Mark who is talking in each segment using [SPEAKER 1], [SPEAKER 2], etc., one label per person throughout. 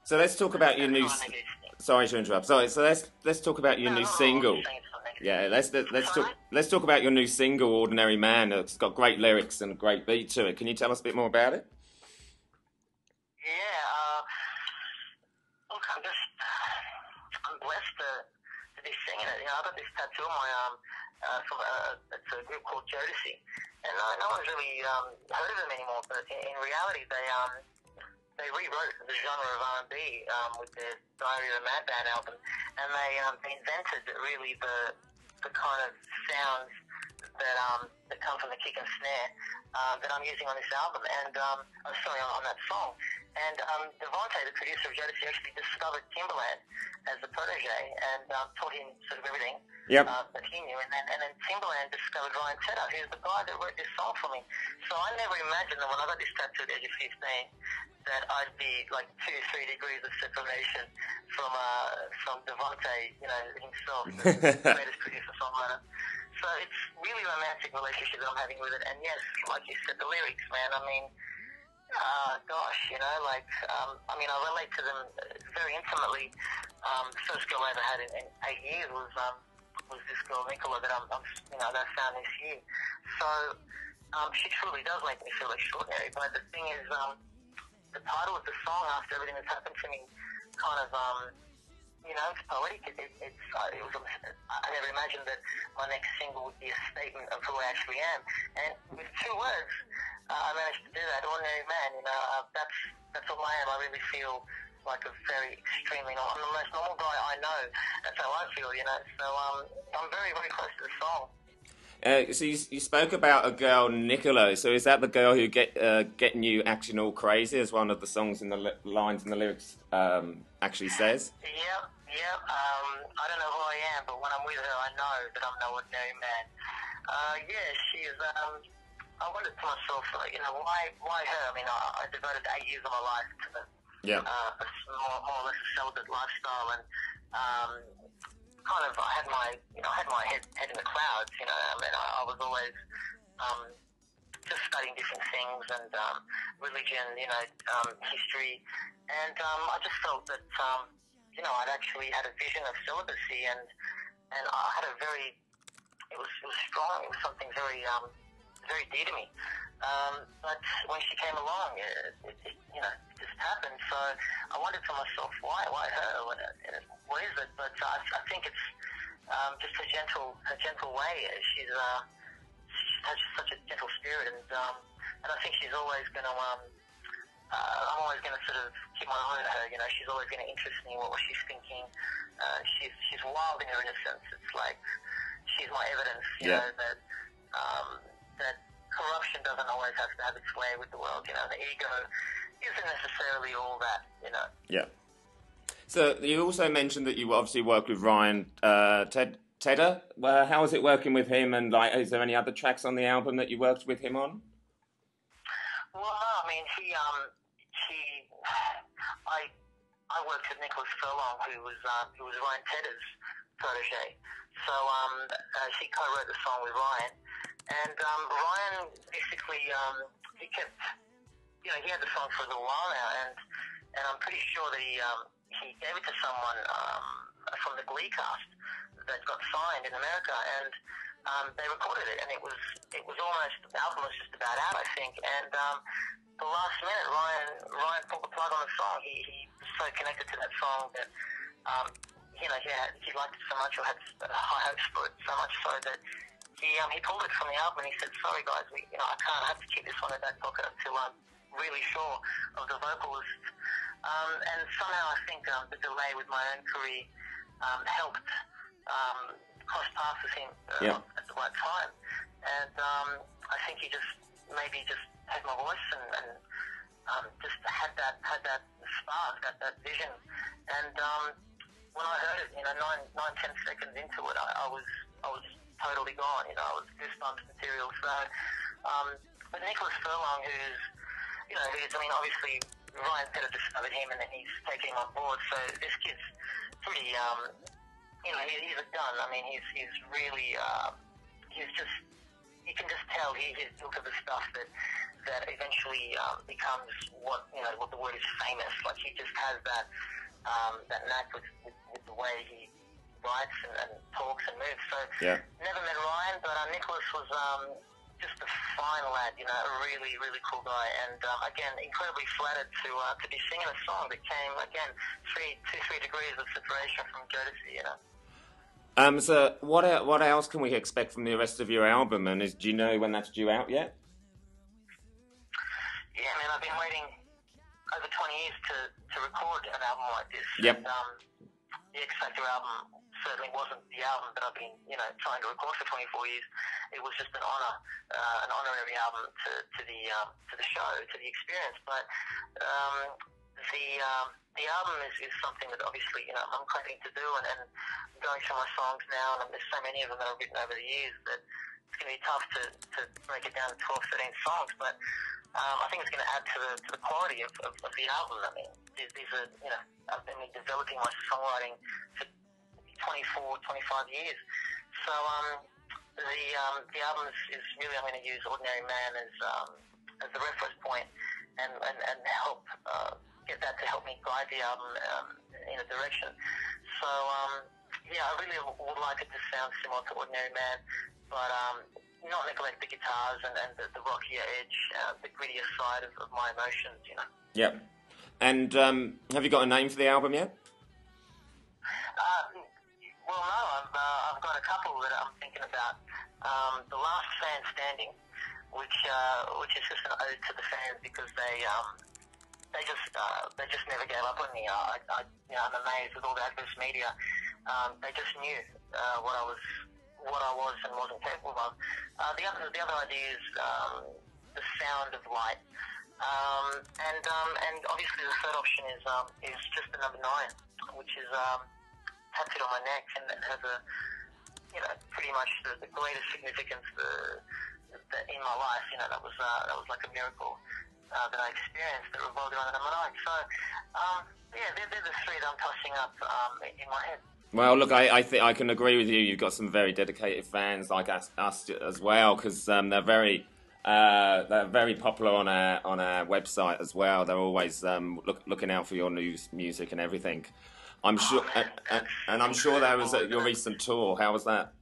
[SPEAKER 1] So let's talk about your
[SPEAKER 2] That's
[SPEAKER 1] new.
[SPEAKER 2] kind of negative.
[SPEAKER 1] Sorry to interrupt. Sorry. So let's talk about your
[SPEAKER 2] No,
[SPEAKER 1] new
[SPEAKER 2] not at all. I'm
[SPEAKER 1] single.
[SPEAKER 2] just saying it's not negative.
[SPEAKER 1] Yeah,
[SPEAKER 2] Sorry, mate?
[SPEAKER 1] let's talk about your new single, "Ordinary Man." It's got great lyrics and a great beat to it. Can you tell us a bit more about it?
[SPEAKER 2] Yeah, look, I'm blessed to be singing it. You know, I got this tattoo on my arm it's a group called Jodeci, and no one's really heard of them anymore. But in reality, they rewrote the genre of R&B with their Diary of a Madman album, and they invented really the kind of sounds that come from the kick and snare that I'm using on this album, and sorry, on that song. And Devontae, the producer of Jodeci, actually discovered Timbaland as a protege and taught him sort of everything
[SPEAKER 1] Yep.
[SPEAKER 2] that he knew. And then Timbaland discovered Ryan Tedder, who's the guy that wrote this song for me. So I never imagined that when I got this tattoo at the age of 15, that I'd be like 2-3 degrees of separation from Devontae, you know, himself, the greatest producer-songwriter. So it's really a romantic relationship that I'm having with it. And yes, like you said, the lyrics, man, I mean, gosh, you know, like, I mean, I relate to them very intimately. The first girl I ever had in 8 years was this girl, Nicola, that you know, that I found this year. So, she truly does make me feel extraordinary. But the thing is, the title of the song, after everything that's happened to me, kind of, you know, it's poetic. I never imagined that my next single would be a statement of who I actually am. And with 2 words, I managed to do that. Ordinary man, you know, that's all I am. I really feel like a very extremely normal. I'm the most normal guy I know. That's how I feel, you know. So I'm very, very close to the song.
[SPEAKER 1] So you spoke about a girl, Nicola. So is that the girl who getting you acting all crazy, as one of the songs in the lines in the lyrics actually says?
[SPEAKER 2] Yep. I don't know who I am, but when I'm with her, I know that I'm no ordinary man. Yeah, she's. I wondered to myself, you know, why her? I mean, I devoted 8 years of my life to a more or less a celibate lifestyle, and kind of I had my head in the clouds. You know, I mean, I was always just studying different things and religion, you know, history, and I just felt that you know, I'd actually had a vision of celibacy, and I had a very, it was strong. It was something very very dear to me. But when she came along, it you know, it just happened. So I wondered to myself, why her? What is it? But I think it's just her gentle way. She has such a gentle spirit, and I think she's always going to. I'm always going to sort of keep my eye on her. You know, she's always going to interest me in what she's thinking. She's wild in her innocence. It's like she's my evidence. You know that. That corruption doesn't always have to have its way with the world, you know, the ego isn't necessarily all that, you know.
[SPEAKER 1] Yeah. So you also mentioned that you obviously worked with Ryan Tedder. How was it working with him, and like, is there any other tracks on the album that you worked with him on?
[SPEAKER 2] Well, no, I mean, I worked with Nicholas Furlong, who was Ryan Tedder's protege. So he co-wrote the song with Ryan. And Ryan basically, he kept, you know, he had the song for a little while now, and I'm pretty sure that he gave it to someone from the Glee cast that got signed in America, and they recorded it, and it was almost, the album was just about out, I think, and the last minute, Ryan pulled the plug on the song. He was so connected to that song that, you know, he liked it so much, or had high hopes for it, so much so that he pulled it from the album, and he said, "Sorry guys, you know, I have to keep this one in that pocket until I'm really sure of the vocalist." And somehow I think the delay with my own career helped cross paths with him at the right time, and I think he just maybe just had my voice and just had that spark, that vision, and when I heard it, you know, 9-10 seconds into it, I was just totally gone, you know, I was goosebumps material. So, but Nicholas Furlong, I mean, obviously Ryan Tedder discovered him, and then he's taking him on board. So this kid's pretty, you know, he's a gun. I mean, he's really, he's just, you can just tell he's built of the stuff that eventually becomes what what the word is famous. Like he just has that knack with the way he writes and talks and moves. So never met Ryan, but Nicholas was just a fine lad, a really, really cool guy, and again, incredibly flattered to be singing a song that came again 3 degrees of separation from Jodeci,
[SPEAKER 1] So what else can we expect from the rest of your album? And do you know when that's due out yet?
[SPEAKER 2] Yeah, man, I've been waiting over 20 years to record an album like this.
[SPEAKER 1] Yep.
[SPEAKER 2] And, the X Factor album certainly wasn't the album that I've been, trying to record for 24 years. It was just an honorary album to the show, to the experience. But the album is something that obviously, I'm craving to do, and going through my songs now, and there's so many of them that I've written over the years that it's going to be tough to break it down to 12, 13 songs, but I think it's going to add to the quality of the album. I mean, these are, I've been developing my songwriting for 24, 25 years. So the album is really, I'm going to use Ordinary Man as the reference point and help get that to help me guide the album in a direction. So, I really would like it to sound similar to Ordinary Man, but not neglect the guitars and the rockier edge, the grittier side of my emotions,
[SPEAKER 1] Yep. And have you got a name for the album yet?
[SPEAKER 2] Well, no, I've got a couple that I'm thinking about. The Last Fan Standing, which is just an ode to the fans because they just never gave up on me. I'm amazed with all the adverse media. They just knew what I was and wasn't capable of. The other idea is The Sound of Light, and obviously the third option is just the number 9, which is tattooed on my neck and has a pretty much the greatest significance in my life. That was like a miracle that I experienced that revolved around the number 9. So they're the 3 that I'm tossing up in my head.
[SPEAKER 1] Well, look, I think I can agree with you. You've got some very dedicated fans like us as well, because they're very popular on our website as well. They're always looking out for your new music and everything. I'm sure, and I'm sure that was at your recent tour. How was that?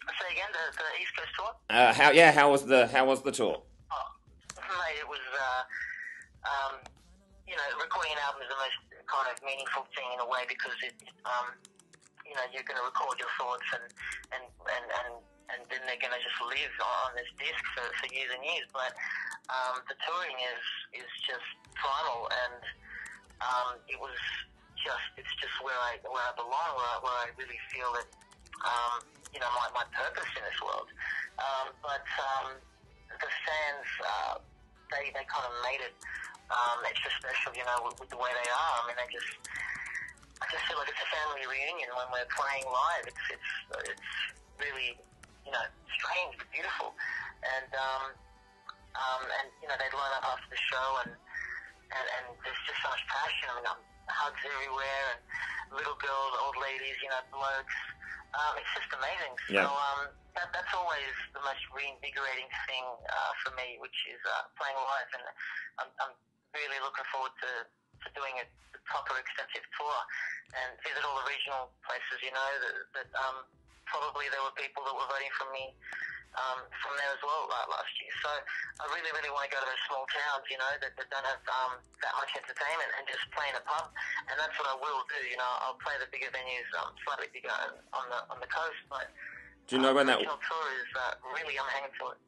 [SPEAKER 2] Say again, the East Coast tour.
[SPEAKER 1] How was the tour?
[SPEAKER 2] Oh, mate, it was recording an album is the most kind of meaningful thing in a way because you're going to record your thoughts and then they're going to just live on this disc for years and years. But the touring is just primal, and it's just where I belong, where I really feel that my purpose in this world. But the fans they kind of made it extra special, with the way they are. I mean, I just feel like it's a family reunion when we're playing live. It's really, strange but beautiful. And they'd line up after the show and there's just so much passion. I mean, hugs everywhere and little girls, old ladies, blokes. It's just amazing.
[SPEAKER 1] Yeah.
[SPEAKER 2] So that's always the most reinvigorating thing for me, which is playing live. And I'm really looking forward to doing a proper extensive tour and visit all the regional places, that probably there were people that were voting for me from there as well last year. So I really, really want to go to those small towns, that don't have that much entertainment and just play in a pub. And that's what I will do. I'll play the bigger venues, slightly bigger on the coast. But
[SPEAKER 1] do you know when that
[SPEAKER 2] regional tour is really, I'm hanging to it.